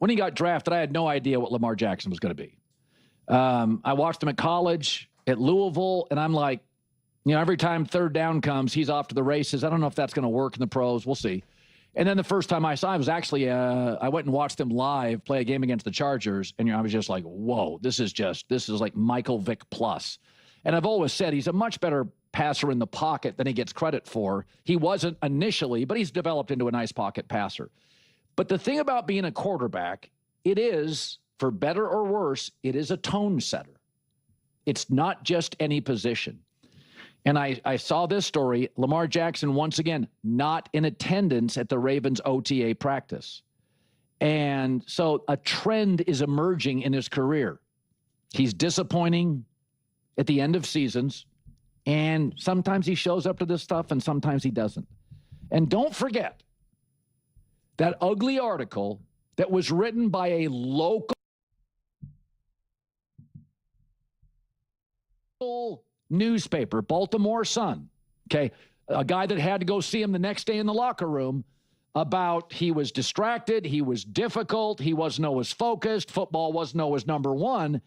when he got drafted, I had no idea what Lamar Jackson was going to be. I watched him at college, at Louisville, and I'm like, every time third down comes, he's off to the races. I don't know if that's going to work in the pros. We'll see. And then the first time I saw him was actually, I went and watched him live play a game against the Chargers, and I was just like, whoa, this is like Michael Vick plus. And I've always said he's a much better passer in the pocket than he gets credit for. He wasn't initially, but he's developed into a nice pocket passer. But the thing about being a quarterback, it is, for better or worse, it is a tone setter. It's not just any position. And I saw this story, Lamar Jackson, once again, not in attendance at the Ravens OTA practice. And so a trend is emerging in his career. He's disappointing at the end of seasons, and sometimes he shows up to this stuff and sometimes he doesn't. And don't forget that ugly article that was written by a local newspaper, Baltimore Sun, okay, a guy that had to go see him the next day in the locker room about he was distracted, he was difficult, he wasn't always focused, football wasn't always number one,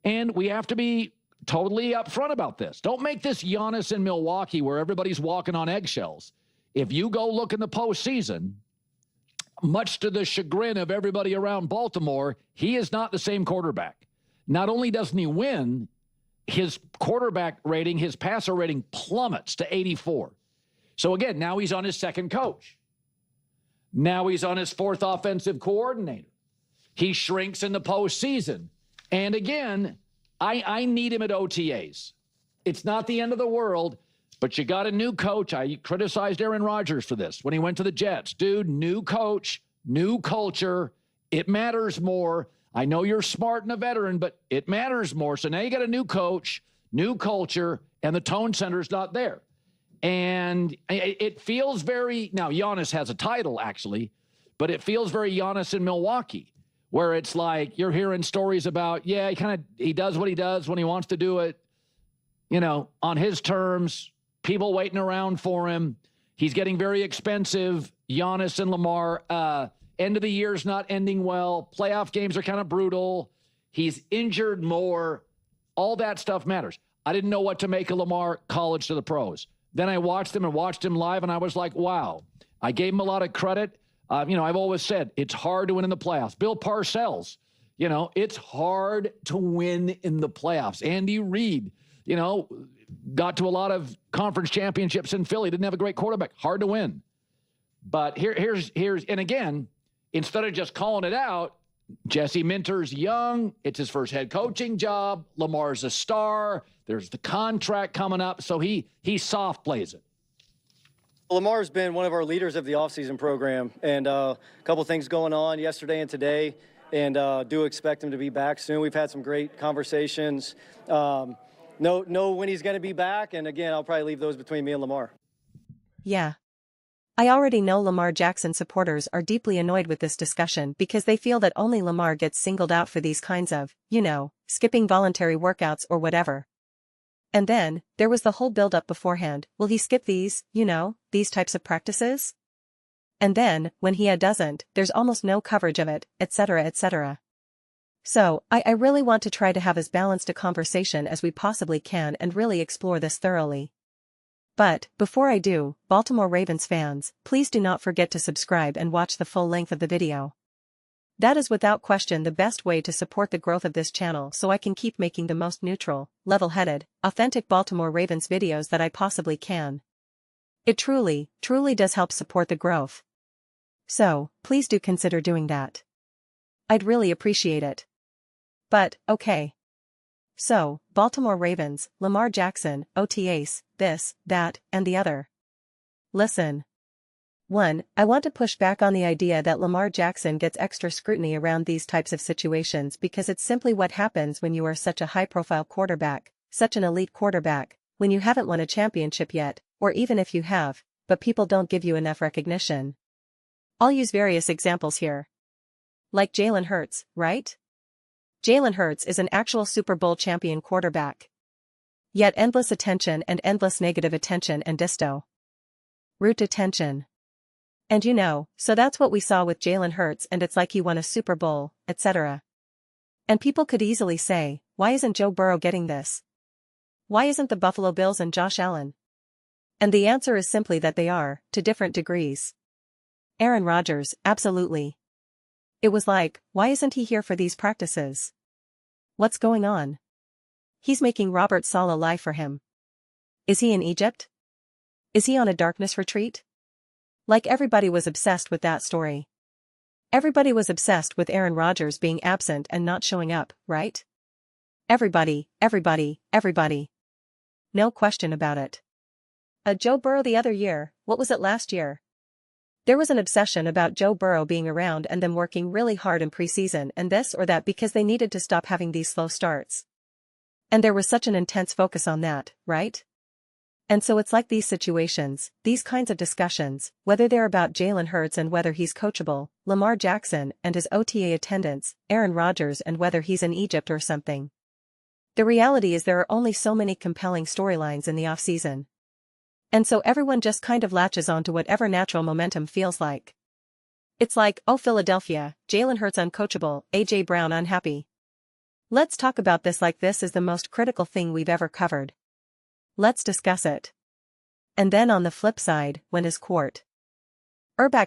and we have to be totally upfront about this. Don't make this Giannis in Milwaukee where everybody's walking on eggshells. If you go look in the postseason, much to the chagrin of everybody around Baltimore, he is not the same quarterback. Not only doesn't he win, his quarterback rating, his passer rating plummets to 84. So again, now he's on his second coach. Now he's on his fourth offensive coordinator. He shrinks in the postseason. And again, I need him at OTAs. It's not the end of the world, but you got a new coach. I criticized Aaron Rodgers for this when he went to the Jets. Dude, new coach, new culture. It matters more. I know you're smart and a veteran, but it matters more. So now you got a new coach, new culture, and the tone center's not there. And it feels very, now Giannis has a title actually, but it feels very Giannis in Milwaukee, where it's like you're hearing stories about, yeah, he does what he does when he wants to do it, on his terms, people waiting around for him. He's getting very expensive. Giannis and Lamar, end of the year's not ending well. Playoff games are kind of brutal. He's injured more. All that stuff matters. I didn't know what to make of Lamar, college to the pros. Then I watched him live, and I was like, wow. I gave him a lot of credit. I've always said it's hard to win in the playoffs. Bill Parcells, it's hard to win in the playoffs. Andy Reid, got to a lot of conference championships in Philly. Didn't have a great quarterback. Hard to win. But here's, and again, instead of just calling it out, Jesse Minter's young. It's his first head coaching job. Lamar's a star. There's the contract coming up. So he soft plays it. Lamar's been one of our leaders of the offseason program, and a couple things going on yesterday and today, and do expect him to be back soon. We've had some great conversations. Know when he's going to be back, and again, I'll probably leave those between me and Lamar. Yeah. I already know Lamar Jackson supporters are deeply annoyed with this discussion because they feel that only Lamar gets singled out for these kinds of, skipping voluntary workouts or whatever. And then, there was the whole build-up beforehand. Will he skip these, these types of practices? And then, when he doesn't, there's almost no coverage of it, etc., etc. So, I really want to try to have as balanced a conversation as we possibly can and really explore this thoroughly. But, before I do, Baltimore Ravens fans, please do not forget to subscribe and watch the full length of the video. That is without question the best way to support the growth of this channel so I can keep making the most neutral, level-headed, authentic Baltimore Ravens videos that I possibly can. It truly, truly does help support the growth. So, please do consider doing that. I'd really appreciate it. But, okay. So, Baltimore Ravens, Lamar Jackson, OTAs, this, that, and the other. Listen. 1. I want to push back on the idea that Lamar Jackson gets extra scrutiny around these types of situations because it's simply what happens when you are such a high-profile quarterback, such an elite quarterback, when you haven't won a championship yet, or even if you have, but people don't give you enough recognition. I'll use various examples here. Like Jalen Hurts, right? Jalen Hurts is an actual Super Bowl champion quarterback. Yet endless attention and endless negative attention and disto. Root attention. And so that's what we saw with Jalen Hurts, and it's like he won a Super Bowl, etc. And people could easily say, why isn't Joe Burrow getting this? Why isn't the Buffalo Bills and Josh Allen? And the answer is simply that they are, to different degrees. Aaron Rodgers, absolutely. It was like, why isn't he here for these practices? What's going on? He's making Robert Saleh lie for him. Is he in Egypt? Is he on a darkness retreat? Like everybody was obsessed with that story. Everybody was obsessed with Aaron Rodgers being absent and not showing up, right? Everybody. No question about it. Joe Burrow the other year, what was it last year? There was an obsession about Joe Burrow being around and them working really hard in preseason and this or that because they needed to stop having these slow starts. And there was such an intense focus on that, right? And so it's like these situations, these kinds of discussions, whether they're about Jalen Hurts and whether he's coachable, Lamar Jackson and his OTA attendance, Aaron Rodgers and whether he's in Egypt or something. The reality is there are only so many compelling storylines in the offseason. And so everyone just kind of latches on to whatever natural momentum feels like. It's like, oh Philadelphia, Jalen Hurts uncoachable, AJ Brown unhappy. Let's talk about this like this is the most critical thing we've ever covered. Let's discuss it. And then on the flip side, when his quarterback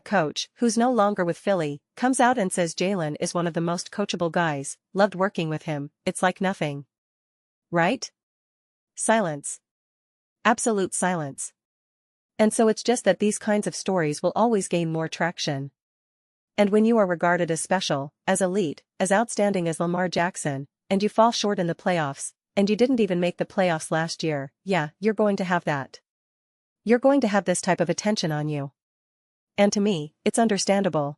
coach, who's no longer with Philly, comes out and says Jalen is one of the most coachable guys, loved working with him, it's like nothing. Right? Silence. Absolute silence. And so it's just that these kinds of stories will always gain more traction. And when you are regarded as special, as elite, as outstanding as Lamar Jackson, and you fall short in the playoffs, and you didn't even make the playoffs last year, yeah, you're going to have that. You're going to have this type of attention on you. And to me, it's understandable.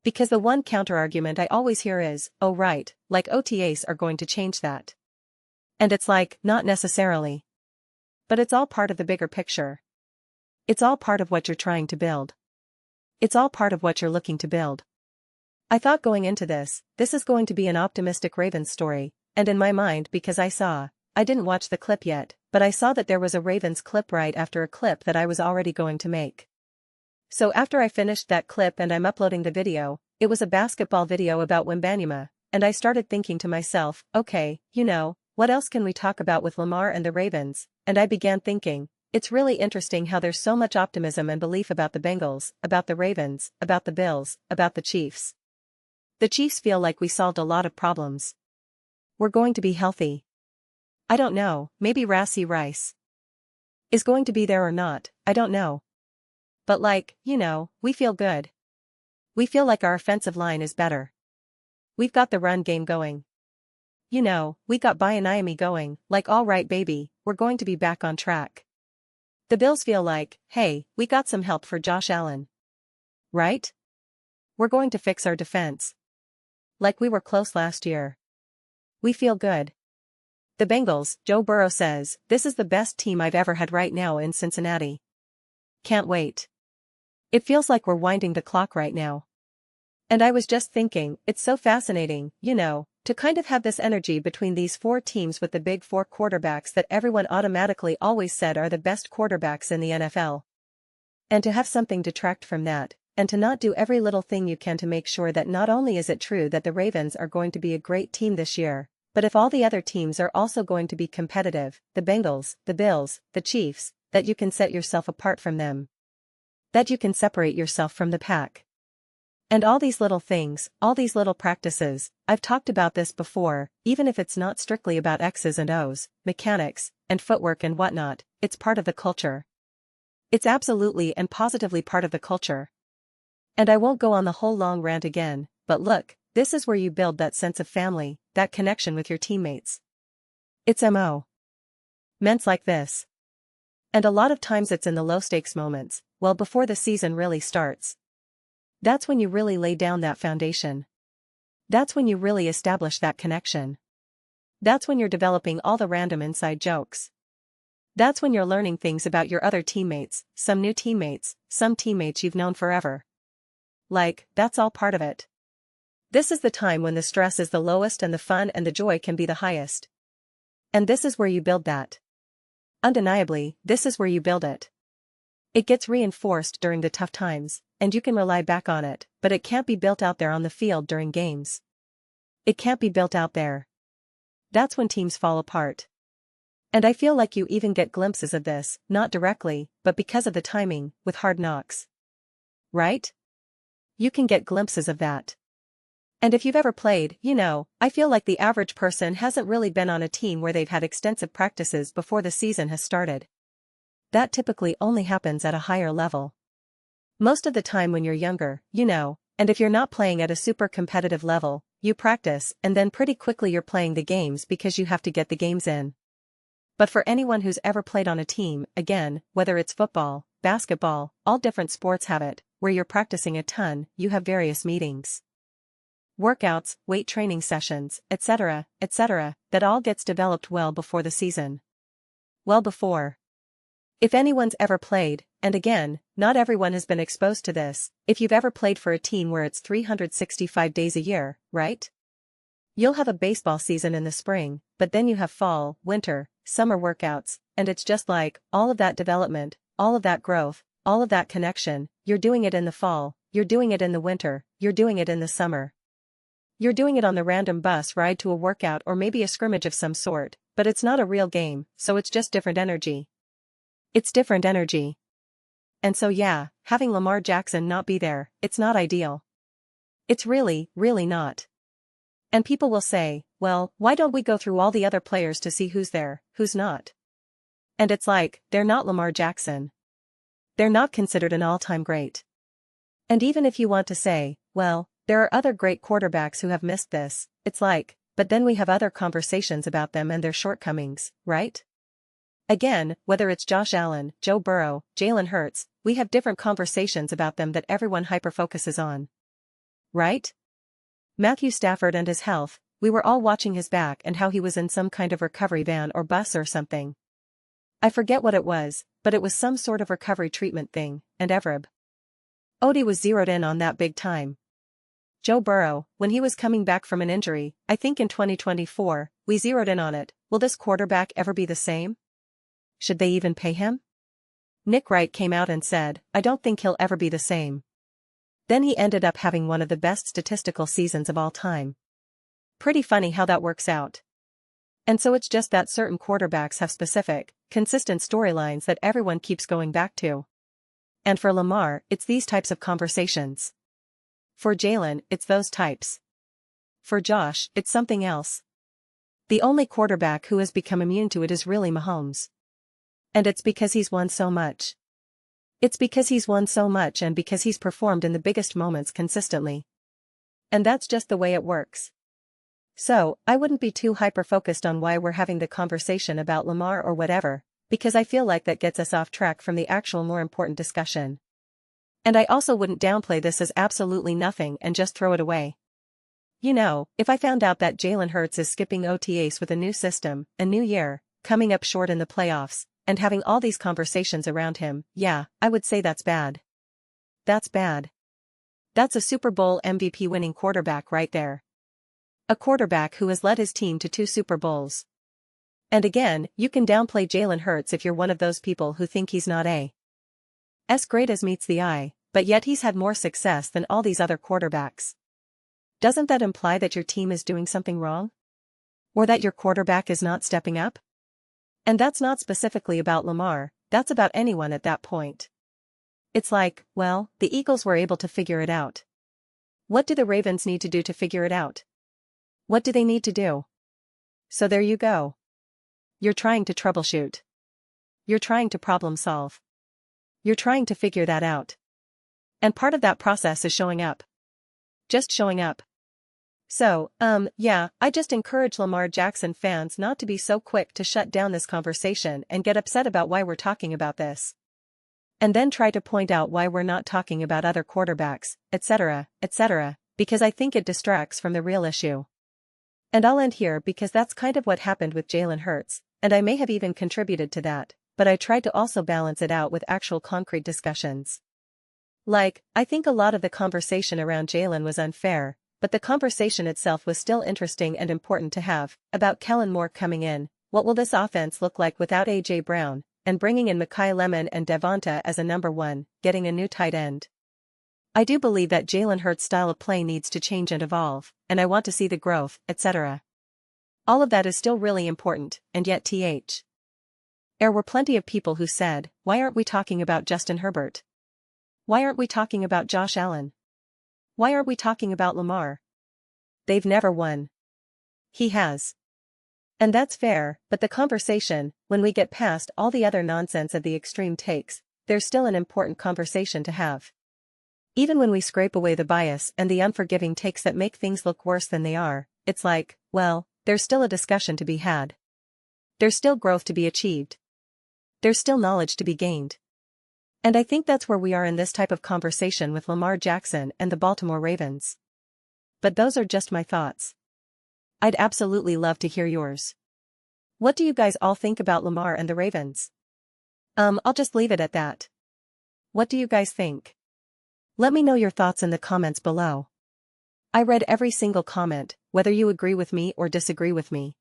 Because the one counterargument I always hear is, oh right, like OTAs are going to change that. And it's like, not necessarily. But it's all part of the bigger picture. It's all part of what you're trying to build. It's all part of what you're looking to build. I thought going into this is going to be an optimistic Ravens story, and in my mind because I didn't watch the clip yet, but I saw that there was a Ravens clip right after a clip that I was already going to make. So after I finished that clip and I'm uploading the video, it was a basketball video about Wembanyama, and I started thinking to myself, okay, what else can we talk about with Lamar and the Ravens? And I began thinking, it's really interesting how there's so much optimism and belief about the Bengals, about the Ravens, about the Bills, about the Chiefs. The Chiefs feel like we solved a lot of problems. We're going to be healthy. I don't know, maybe Rassie Rice is going to be there or not, I don't know. But we feel good. We feel like our offensive line is better. We've got the run game going. We got Bayaniami going, like all right baby, we're going to be back on track. The Bills feel like, hey, we got some help for Josh Allen. Right? We're going to fix our defense. Like we were close last year. We feel good. The Bengals, Joe Burrow says, this is the best team I've ever had right now in Cincinnati. Can't wait. It feels like we're winding the clock right now. And I was just thinking, it's so fascinating, to kind of have this energy between these four teams with the big four quarterbacks that everyone automatically always said are the best quarterbacks in the NFL. And to have something detract from that, and to not do every little thing you can to make sure that not only is it true that the Ravens are going to be a great team this year, but if all the other teams are also going to be competitive, the Bengals, the Bills, the Chiefs, that you can set yourself apart from them. That you can separate yourself from the pack. And all these little things, all these little practices, I've talked about this before, even if it's not strictly about X's and O's, mechanics, and footwork and whatnot, it's part of the culture. It's absolutely and positively part of the culture. And I won't go on the whole long rant again, but look, this is where you build that sense of family, that connection with your teammates. It's meant like this. And a lot of times it's in the low-stakes moments, well before the season really starts. That's when you really lay down that foundation. That's when you really establish that connection. That's when you're developing all the random inside jokes. That's when you're learning things about your other teammates, some new teammates, some teammates you've known forever. That's all part of it. This is the time when the stress is the lowest and the fun and the joy can be the highest. And this is where you build that. Undeniably, this is where you build it. It gets reinforced during the tough times, and you can rely back on it, but it can't be built out there on the field during games. It can't be built out there. That's when teams fall apart. And I feel like you even get glimpses of this, not directly, but because of the timing, with Hard Knocks. Right? You can get glimpses of that. And if you've ever played, you know, I feel like the average person hasn't really been on a team where they've had extensive practices before the season has started. That typically only happens at a higher level. Most of the time when you're younger, you know, and if you're not playing at a super competitive level, you practice and then pretty quickly you're playing the games because you have to get the games in. But for anyone who's ever played on a team, again, whether it's football, basketball, all different sports have it, where you're practicing a ton, you have various meetings, workouts, weight training sessions, etc., that all gets developed well before the season. Well before. If anyone's ever played, and again, not everyone has been exposed to this, if you've ever played for a team where it's 365 days a year, right? You'll have a baseball season in the spring, but then you have fall, winter, summer workouts, and it's just like, all of that development, all of that growth, all of that connection, you're doing it in the fall, you're doing it in the winter, you're doing it in the summer. You're doing it on the random bus ride to a workout or maybe a scrimmage of some sort, but it's not a real game, so it's just different energy. It's different energy. And so yeah, having Lamar Jackson not be there, it's not ideal. It's really, really not. And people will say, well, why don't we go through all the other players to see who's there, who's not? And it's like, they're not Lamar Jackson. They're not considered an all-time great. And even if you want to say, well, there are other great quarterbacks who have missed this, it's like, but then we have other conversations about them and their shortcomings, right? Again, whether it's Josh Allen, Joe Burrow, Jalen Hurts, we have different conversations about them that everyone hyper-focuses on. Right? Matthew Stafford and his health, we were all watching his back and how he was in some kind of recovery van or bus or something. I forget what it was, but it was some sort of recovery treatment thing, and Odie was zeroed in on that big time. Joe Burrow, when he was coming back from an injury, I think in 2024, we zeroed in on it. Will this quarterback ever be the same? Should they even pay him? Nick Wright came out and said, I don't think he'll ever be the same. Then he ended up having one of the best statistical seasons of all time. Pretty funny how that works out. And so it's just that certain quarterbacks have specific, consistent storylines that everyone keeps going back to. And for Lamar, it's these types of conversations. For Jalen, it's those types. For Josh, it's something else. The only quarterback who has become immune to it is really Mahomes. And it's because he's won so much. It's because he's won so much and because he's performed in the biggest moments consistently. And that's just the way it works. So, I wouldn't be too hyper-focused on why we're having the conversation about Lamar or whatever, because I feel like that gets us off track from the actual more important discussion. And I also wouldn't downplay this as absolutely nothing and just throw it away. You know, if I found out that Jalen Hurts is skipping OTAs with a new system, a new year, coming up short in the playoffs, and having all these conversations around him, yeah, I would say that's bad. That's bad. That's a Super Bowl MVP winning quarterback right there. A quarterback who has led his team to 2 Super Bowls. And again, you can downplay Jalen Hurts if you're one of those people who think he's not as great as meets the eye, but yet he's had more success than all these other quarterbacks. Doesn't that imply that your team is doing something wrong? Or that your quarterback is not stepping up? And that's not specifically about Lamar, that's about anyone at that point. It's like, well, the Eagles were able to figure it out. What do the Ravens need to do to figure it out? What do they need to do? So there you go. You're trying to troubleshoot. You're trying to problem solve. You're trying to figure that out. And part of that process is showing up. Just showing up. So, yeah, I just encourage Lamar Jackson fans not to be so quick to shut down this conversation and get upset about why we're talking about this. And then try to point out why we're not talking about other quarterbacks, etc., because I think it distracts from the real issue. And I'll end here because that's kind of what happened with Jalen Hurts, and I may have even contributed to that, but I tried to also balance it out with actual concrete discussions. Like, I think a lot of the conversation around Jalen was unfair, but the conversation itself was still interesting and important to have, about Kellen Moore coming in, what will this offense look like without A.J. Brown, and bringing in Mekhi Lemon and Devonta as a number 1, getting a new tight end. I do believe that Jalen Hurts' style of play needs to change and evolve, and I want to see the growth, etc. All of that is still really important, and yet there were plenty of people who said, why aren't we talking about Justin Herbert? Why aren't we talking about Josh Allen? Why aren't we talking about Lamar? They've never won. He has. And that's fair, but the conversation, when we get past all the other nonsense of the extreme takes, there's still an important conversation to have. Even when we scrape away the bias and the unforgiving takes that make things look worse than they are, it's like, well, there's still a discussion to be had. There's still growth to be achieved. There's still knowledge to be gained. And I think that's where we are in this type of conversation with Lamar Jackson and the Baltimore Ravens. But those are just my thoughts. I'd absolutely love to hear yours. What do you guys all think about Lamar and the Ravens? I'll just leave it at that. What do you guys think? Let me know your thoughts in the comments below. I read every single comment, whether you agree with me or disagree with me.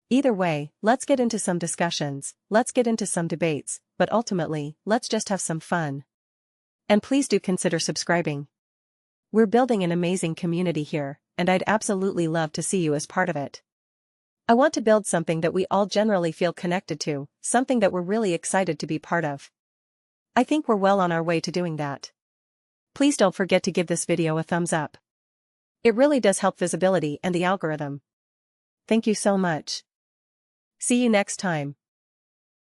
Either way, let's get into some discussions, let's get into some debates, but ultimately, let's just have some fun. And please do consider subscribing. We're building an amazing community here, and I'd absolutely love to see you as part of it. I want to build something that we all generally feel connected to, something that we're really excited to be part of. I think we're well on our way to doing that. Please don't forget to give this video a thumbs up. It really does help visibility and the algorithm. Thank you so much. See you next time.